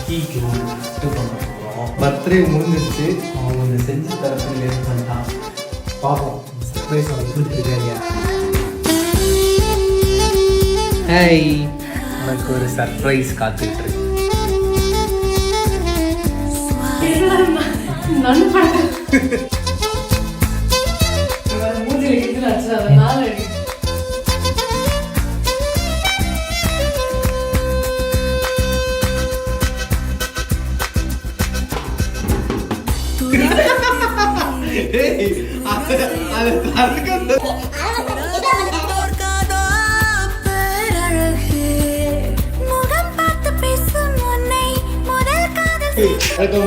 நிக்கிக்கு ஒரு gift பண்ண போகிறோம். பர்த்டே முடிஞ்சிருச்சு, அவன் கொஞ்சம் செஞ்சு தரத்துக்கு லேட் பண்ணிட்டான். பார்ப்போம் சர்ப்ரைஸ் அவன் கொடுத்துருக்காங்க. ஹேய், உனக்கு ஒரு சர்ப்ரைஸ் காத்துட்டு இருக்கு.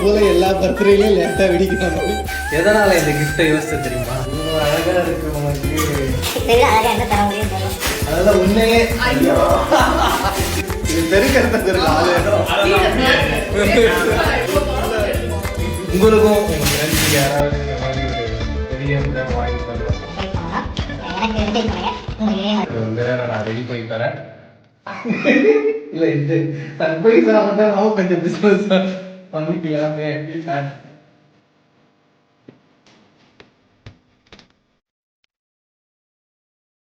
போல எல்லா பர்த்டேலையும் லேட்டா வெடிக்கணும். எதனால இந்த கிஃப்டை யோசிச்சு தெரியுமா? அழகா இருக்கு உனக்கு, அதெல்லாம் உண்மையே இது பெருக்கிறதுக்கு ஒரு ஆளு. உங்களுக்கும் உங்க ஃப்ரெண்ட்ஸ் யாராவது இந்த மாதிரி ஒரு பெரிய வாங்கி தரேன் நான் ரெடி பண்ணி தரேன். இல்ல இது சர்ப்ரைஸ் மட்டும் நம்ம கொஞ்சம் பிசினஸ் பண்ணிக்கலாமே.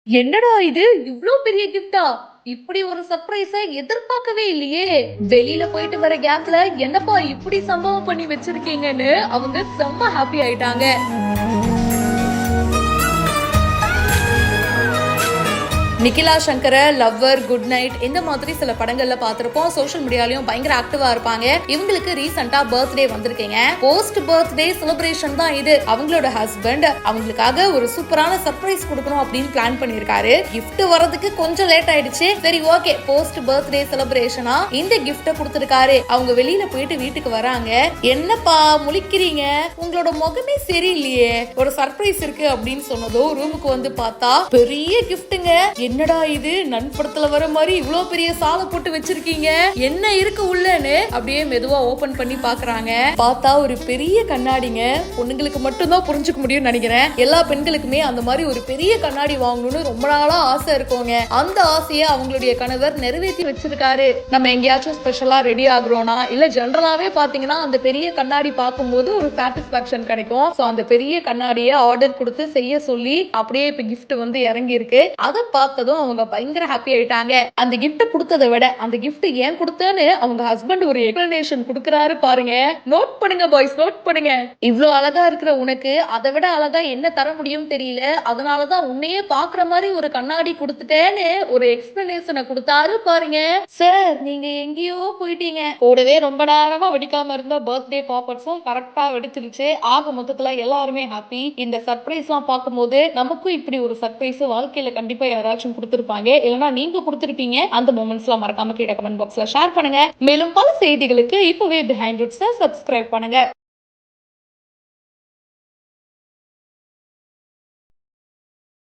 என்னடா இது இவ்ளோ பெரிய கிஃப்டா? இப்படி ஒரு சர்ப்ரைஸ எதிர்பார்க்கவே இல்லையே. வெளியில போயிட்டு வர கேப்ல என்னப்பா இப்படி சம்பவம் பண்ணி வச்சிருக்கீங்கன்னு அவங்க செம்ம ஹாப்பி ஆயிட்டாங்க. Nikhila Shankar, lover, good night இந்த மாதிரி சில படங்கள்ல பாத்திருப்போம். சோஷியல் மீடியாலயும் பயங்கர ஆக்டிவா இருப்பாங்க. இவங்களுக்கு ரீசெண்டா பர்த்டே வந்திருக்கீங்க. போஸ்ட் பர்த்டே செலிப்ரேஷன் தான் இது. அவங்களோட ஹஸ்பண்ட் அவங்களுக்காக ஒரு சூப்பரான சர்ப்ரைஸ் கொடுக்கணும் அப்படின்னு பிளான் பண்ணிருக்காரு. கிஃப்ட் வரதுக்கு கொஞ்சம் லேட் ஆயிடுச்சு. சரி ஓகே, போஸ்ட் பர்த்டே செலிப்ரேஷனா இந்த கிஃப்ட கொடுத்திருக்காரு. அவங்க வெளியில போயிட்டு வீட்டுக்கு வராங்க. என்னப்பா முழிக்கிறீங்க, உங்களோட முகமே சரியில்லையே, ஒரு சர்ப்ரைஸ் இருக்கு அப்படின்னு சொன்னதோ ரூமுக்கு வந்து பார்த்தா பெரிய கிஃப்ட்டுங்க. என்னடா இது, நண்படத்துல வர மாதிரி இவ்ளோ பெரிய சாலை போட்டு வச்சிருக்கீங்க, என்ன இருக்கு உள்ளன்னு அப்படியே மெதுவா ஓபன் பண்ணி பாக்குறாங்க. பார்த்தா ஒரு பெரிய கண்ணாடிங்க. பொண்ணுங்களுக்கு மட்டும் தான் புரிஞ்சுக்க முடியும்னு நினைக்கிறேன். எல்லா பெண்களுக்குமே அந்த மாதிரி ஒரு பெரிய கண்ணாடி வாங்கணும்னு ரொம்ப நாளா ஆசை இருக்குங்க. அந்த ஆசையை அவங்களுடைய கணவர் நிறைவேற்றி வச்சிருக்காரு. நம்ம எங்கேயாச்சும் ஸ்பெஷலா ரெடி ஆகுறோம்னா இல்ல ஜெனரலாவே பாத்தீங்கன்னா அந்த பெரிய கண்ணாடி பார்க்கும்போது ஒரு சாட்டிஸ்பாக்சன் கிடைக்கும். சோ அந்த பெரிய கண்ணாடியை ஆர்டர் கொடுத்து செய்ய சொல்லி அப்படியே இப்ப கிஃப்ட் வந்து இறங்கி இருக்கு. அதை பார்த்ததும் அவங்க பயங்கர ஹாப்பி ஆயிட்டாங்க. அந்த கிஃப்ட் கொடுத்ததை விட அந்த கிஃப்ட் ஏன் கொடுத்தேன்னு அவங்க ஹஸ்பண்ட் ஒரு எக்ஸ்பிளனேஷன் கொடுக்கறாரு பாருங்க. நோட் பண்ணுங்க பாய்ஸ், நோட் பண்ணுங்க. இவ்ளோ அழகா இருக்கிற உனக்கு அதை விட அழகா என்ன தர முடியும் தெரியல, அதனாலதான் உன்னையே பாக்குற மாதிரி ஒரு கண்ணாடி கொடுத்துட்டேன்னு ஒரு எக்ஸ்பிளனேஷனை கொடுத்தாரு பாருங்க. சார் நீங்க எங்கேயோ போயிட்டீங்க. கூடவே ரொம்ப நேரமா வெடிக்காம இருந்த பர்த்டே பாப்பர்ஸும் கரெக்டா வெடிச்சிருச்சு. ஆக மொத்தத்துல எல்லாருமே ஹாப்பி. இந்த சர்ப்ரைஸ் எல்லாம் பார்க்கும்போது நமக்கும் இப்படி ஒரு சர்ப்ரைஸ் வாழ்க்கையில கண்டிப்பா யாராச்சும் கொடுத்திருப்பாங்க, இல்லனா நீங்க கொடுத்திருப்பீங்க. அந்த மொமெண்ட்ஸ்லாம் மறக்காம கீழே கமெண்ட் பாக்ஸ்ல ஷேர் பண்ணுங்க. மேலும் பல செய்திகளுக்கு இப்பவே பிஹைண்ட் ரூட்ஸ் சப்ஸ்கிரைப் பண்ணுங்க.